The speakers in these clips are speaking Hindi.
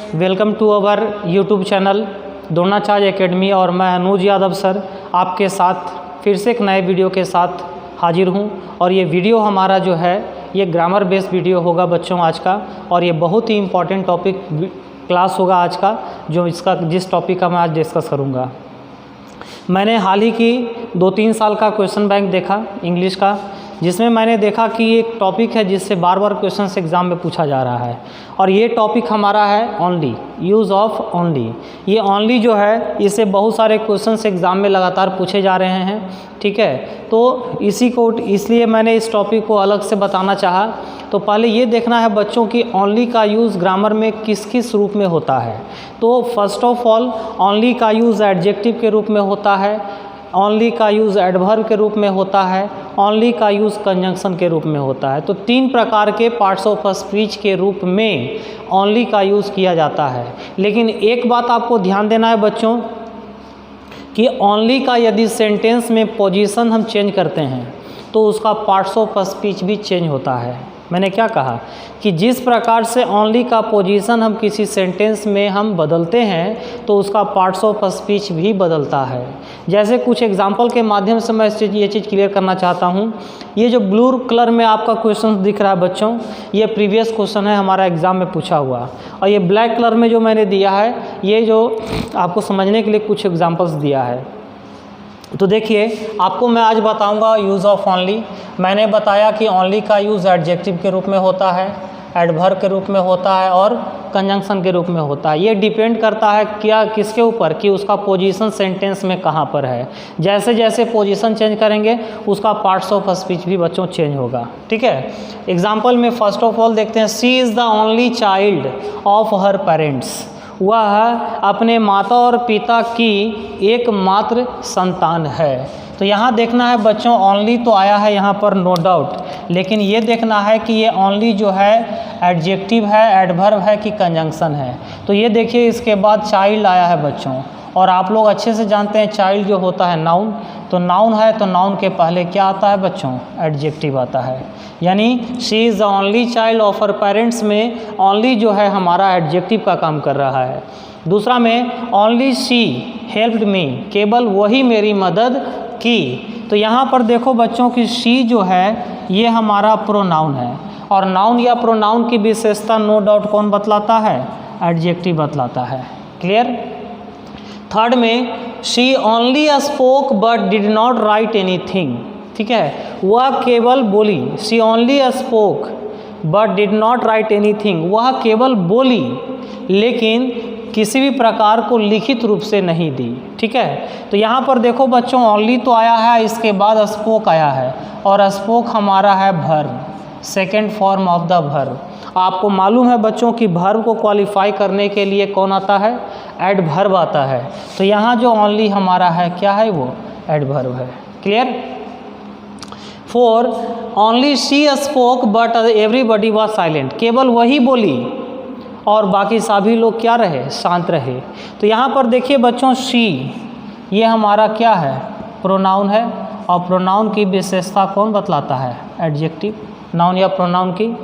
Welcome to our YouTube channel Dronacharya academy और मैं अनुज यादव सर आपके साथ फिर से एक नए वीडियो के साथ हाजिर हूं। और ये वीडियो हमारा जो है ये ग्रामर बेस्ड वीडियो होगा बच्चों आज का, और ये बहुत ही इम्पॉर्टेंट टॉपिक क्लास होगा आज का, जो जिस टॉपिक का मैं आज डिस्कस करूँगा। मैंने हाल ही की 2-3 साल का क्वेश्चन बैंक देखा इंग्लिश का, जिसमें मैंने देखा कि एक टॉपिक है जिससे बार बार क्वेश्चन एग्ज़ाम में पूछा जा रहा है, और ये टॉपिक हमारा है ओनली, यूज़ ऑफ ओनली। ये ओनली जो है इससे बहुत सारे क्वेश्चन एग्ज़ाम में लगातार पूछे जा रहे हैं, ठीक है। तो इसलिए मैंने इस टॉपिक को अलग से बताना चाहा। तो पहले ये देखना है बच्चों की ओनली का यूज़ ग्रामर में किस किस रूप में होता है। तो फर्स्ट ऑफ ऑल ओनली का यूज़ एडजेक्टिव के रूप में होता है, ओनली का यूज़ एडवर्ब के रूप में होता है, ओनली का यूज़ कंजंक्शन के रूप में होता है। तो 3 प्रकार के पार्ट्स ऑफ स्पीच के रूप में ओनली का यूज़ किया जाता है। लेकिन एक बात आपको ध्यान देना है बच्चों कि ओनली का यदि सेंटेंस में पोजीशन हम चेंज करते हैं तो उसका पार्ट्स ऑफ स्पीच भी चेंज होता है। मैंने क्या कहा कि जिस प्रकार से ओनली का पोजीशन हम किसी सेंटेंस में हम बदलते हैं तो उसका पार्ट्स ऑफ स्पीच भी बदलता है। जैसे कुछ एग्जांपल के माध्यम से मैं ये चीज़ क्लियर करना चाहता हूँ। ये जो ब्लू कलर में आपका क्वेश्चन दिख रहा है बच्चों, ये प्रीवियस क्वेश्चन है, हमारा एग्ज़ाम में पूछा हुआ। और ये ब्लैक कलर में जो मैंने दिया है, ये जो आपको समझने के लिए कुछ एग्जाम्पल्स दिया है। तो देखिए, आपको मैं आज बताऊंगा यूज़ ऑफ ओनली। मैंने बताया कि ओनली का यूज़ एडजेक्टिव के रूप में होता है, एडवर्ब के रूप में होता है और कंजंक्शन के रूप में होता है। ये डिपेंड करता है क्या किसके ऊपर, कि उसका पोजीशन सेंटेंस में कहाँ पर है। जैसे जैसे पोजीशन चेंज करेंगे उसका पार्ट्स ऑफ स्पीच भी बच्चों चेंज होगा, ठीक है। एग्जाम्पल में फर्स्ट ऑफ ऑल देखते हैं, she is the only child of her parents. वह अपने माता और पिता की एकमात्र संतान है। तो यहाँ देखना है बच्चों, ओनली तो आया है यहाँ पर नो डाउट, लेकिन ये देखना है कि ये ओनली जो है एडजेक्टिव है, एडवर्ब है कि कंजंक्शन है। तो ये देखिए, इसके बाद चाइल्ड आया है बच्चों, और आप लोग अच्छे से जानते हैं चाइल्ड जो होता है नाउन। तो नाउन है तो नाउन के पहले क्या आता है बच्चों? एडजेक्टिव आता है। यानी she is the only child of her parents में ओनली जो है हमारा एडजेक्टिव का काम कर रहा है। दूसरा में ओनली शी हेल्प्ड मी, केवल वही मेरी मदद की। तो यहाँ पर देखो बच्चों की शी जो है ये हमारा प्रोनाउन है, और नाउन या प्रोनाउन की विशेषता नो डाउट कौन बतलाता है? एडजेक्टिव बतलाता है। क्लियर? थर्ड में she only spoke but did not right anything, ठीक है। वह केवल बोली, she only spoke but did not right anything, वह केवल बोली लेकिन किसी भी प्रकार को लिखित रूप से नहीं दी, ठीक है। तो यहाँ पर देखो बच्चों, ओनली तो आया है, इसके बाद स्पोक आया है, और स्पोक हमारा है verb, second form of the verb. आपको मालूम है बच्चों कि वर्ब को क्वालिफाई करने के लिए कौन आता है? एडवर्ब आता है। तो यहाँ जो ओनली हमारा है क्या है? वो एडवर्ब है। Clear? 4 only she spoke but everybody was silent, केवल वही बोली और बाकी सभी लोग क्या रहे? शांत रहे। तो यहाँ पर देखिए बच्चों, शी ये हमारा क्या है? प्रोनाउन है, और प्रोनाउन की विशेषता कौन बतलाता है? एडजेक्टिव। नाउन या प्रोनाउन की।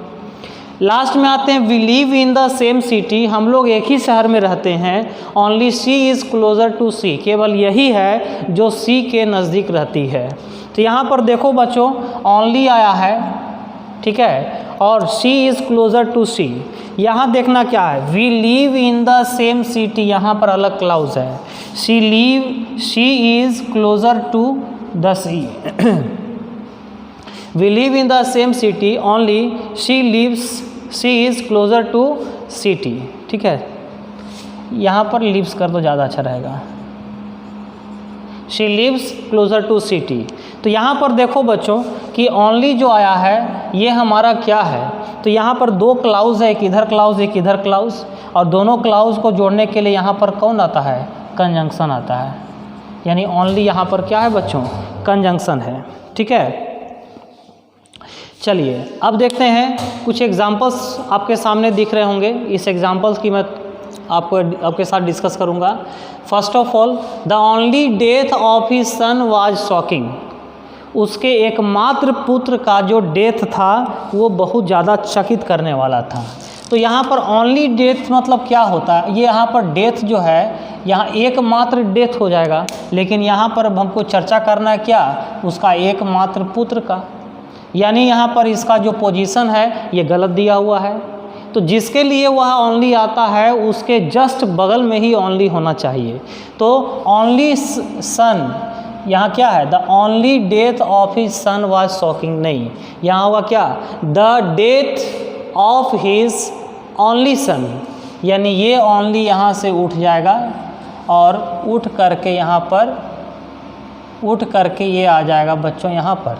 लास्ट में आते हैं, we live in the same city, हम लोग एक ही शहर में रहते हैं। Only she is closer to sea, केवल यही है जो सी के नज़दीक रहती है। तो यहाँ पर देखो बच्चों, ओनली आया है, ठीक है, और she is closer to sea. यहाँ देखना क्या है? We live in the same city, यहाँ पर अलग क्लाउज है। She is closer to the sea. We live in the same city, only she is closer to city, ठीक है। यहाँ पर लिव्स कर दो, ज़्यादा अच्छा रहेगा। She lives closer to city. तो यहाँ पर देखो बच्चों कि ओनली जो आया है ये हमारा क्या है? तो यहाँ पर 2 क्लाउज है, एक इधर क्लाउज एक इधर क्लाउज, और दोनों क्लाउज को जोड़ने के लिए यहाँ पर कौन आता है? कंजंक्शन आता है। यानी ओनली यहाँ पर क्या है बच्चों? कंजंक्शन है, ठीक है। चलिए अब देखते हैं, कुछ एग्जांपल्स आपके सामने दिख रहे होंगे। इस एग्जांपल्स की मैं आपके साथ डिस्कस करूंगा। First of all, the only death of his son was shocking, उसके एकमात्र पुत्र का जो डेथ था वो बहुत ज़्यादा चकित करने वाला था। तो यहाँ पर ओनली डेथ मतलब क्या होता है, ये यहाँ पर डेथ जो है यहाँ एकमात्र डेथ हो जाएगा, लेकिन यहाँ पर अब हमको चर्चा करना है क्या, उसका एकमात्र पुत्र का। यानी यहाँ पर इसका जो पोजीशन है ये गलत दिया हुआ है, तो जिसके लिए वह ओनली आता है उसके जस्ट बगल में ही ओनली होना चाहिए। तो ओनली सन यहाँ क्या है, the only death of his son was shocking, नहीं, यहाँ हुआ क्या, the death of his only son, यानी ये ओनली यहाँ से उठ जाएगा और उठ करके ये आ जाएगा बच्चों यहाँ पर,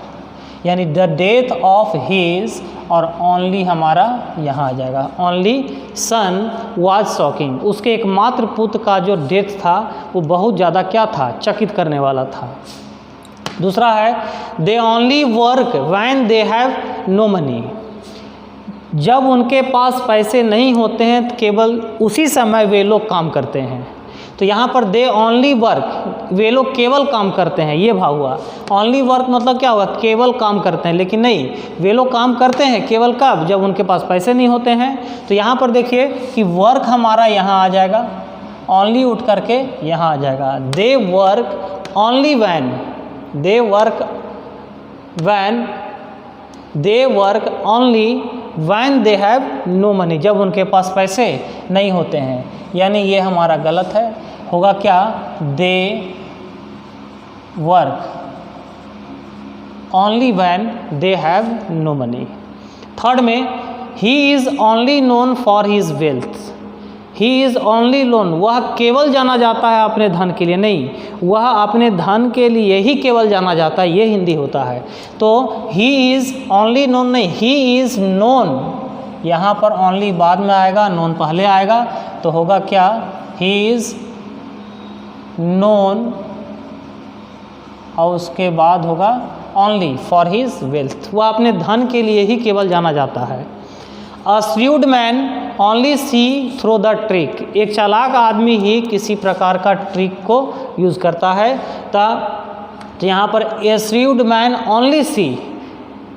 यानी द डेथ ऑफ हिज और ओनली हमारा यहाँ आ जाएगा। ओनली सन वाज शॉकिंग, उसके एकमात्र पुत्र का जो डेथ था वो बहुत ज़्यादा क्या था, चकित करने वाला था। दूसरा है they only work when they have no money, जब उनके पास पैसे नहीं होते हैं तो केवल उसी समय वे लोग काम करते हैं। तो यहाँ पर दे ओनली वर्क, वे लोग केवल काम करते हैं, ये भाव हुआ। ओनली वर्क मतलब क्या हुआ, केवल काम करते हैं, लेकिन नहीं, वे लोग काम करते हैं केवल कब, जब उनके पास पैसे नहीं होते हैं। तो यहाँ पर देखिए कि वर्क हमारा यहाँ आ जाएगा, ओनली उठ करके यहाँ आ जाएगा। They work only when, they work when, they work only when they have no money, जब उनके पास पैसे नहीं होते हैं, यानी ये हमारा गलत है। होगा क्या, they work only when they have no money. Third में he is only known for his wealth, he is only known, वह केवल जाना जाता है अपने धन के लिए, नहीं, वह अपने धन के लिए ही केवल जाना जाता है, ये हिंदी होता है। तो ही इज़ ओनली नोन नहीं, ही इज़ नोन, यहाँ पर ओनली बाद में आएगा, नोन पहले आएगा, तो होगा क्या, ही इज़ नोन और उसके बाद होगा ओनली फॉर हिज वेल्थ, वह अपने धन के लिए ही केवल जाना जाता है। A shrewd man only see through the trick, एक चालाक आदमी ही किसी प्रकार का ट्रिक को यूज़ करता है। तो यहाँ पर ए श्रूड मैन ओनली सी,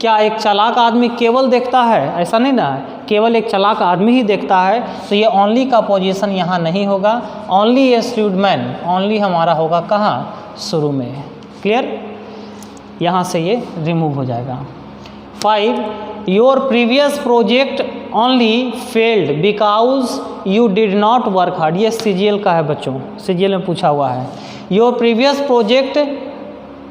क्या एक चालाक आदमी केवल देखता है, ऐसा नहीं ना, केवल एक चालाक आदमी ही देखता है, तो ये ओनली का पोजीशन यहाँ नहीं होगा। ओनली ए श्रूड मैन, ओनली हमारा होगा कहाँ, शुरू में। क्लियर, यहाँ से ये रिमूव हो जाएगा। 5 your previous project only failed because you did not work hard, ये CGL का है बच्चों, CGL में पूछा हुआ है। Your previous project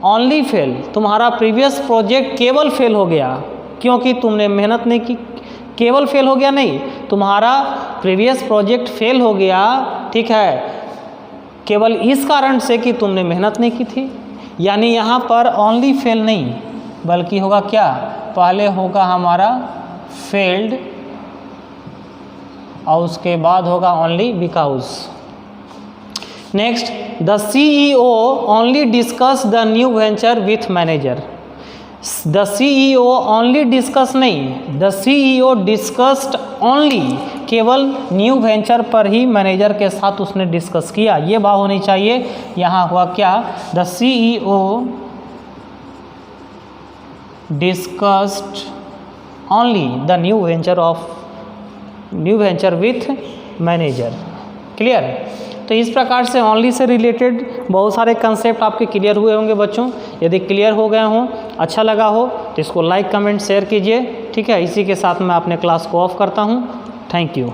only fail, तुम्हारा प्रीवियस प्रोजेक्ट केवल फेल हो गया क्योंकि तुमने मेहनत नहीं की, केवल फेल हो गया नहीं, तुम्हारा प्रीवियस प्रोजेक्ट फेल हो गया, ठीक है, केवल इस कारण से कि तुमने मेहनत नहीं की थी। यानी यहाँ पर ओनली फेल नहीं, बल्कि होगा क्या, पहले होगा हमारा फेल्ड और उसके बाद होगा only because. Next, the CEO only discuss the new venture with manager, the CEO only discuss नहीं, द CEO डिस्कस्ड ओनली, केवल न्यू वेंचर पर ही मैनेजर के साथ उसने डिस्कस किया, ये बात होनी चाहिए। यहाँ हुआ क्या, the CEO discussed only the new venture with manager. Clear, तो इस प्रकार से ओनली से रिलेटेड बहुत सारे कंसेप्ट आपके क्लियर हुए होंगे बच्चों। यदि क्लियर हो गए हों, अच्छा लगा हो तो इसको लाइक कमेंट शेयर कीजिए, ठीक है। इसी के साथ मैं अपने क्लास को ऑफ करता हूँ। Thank you.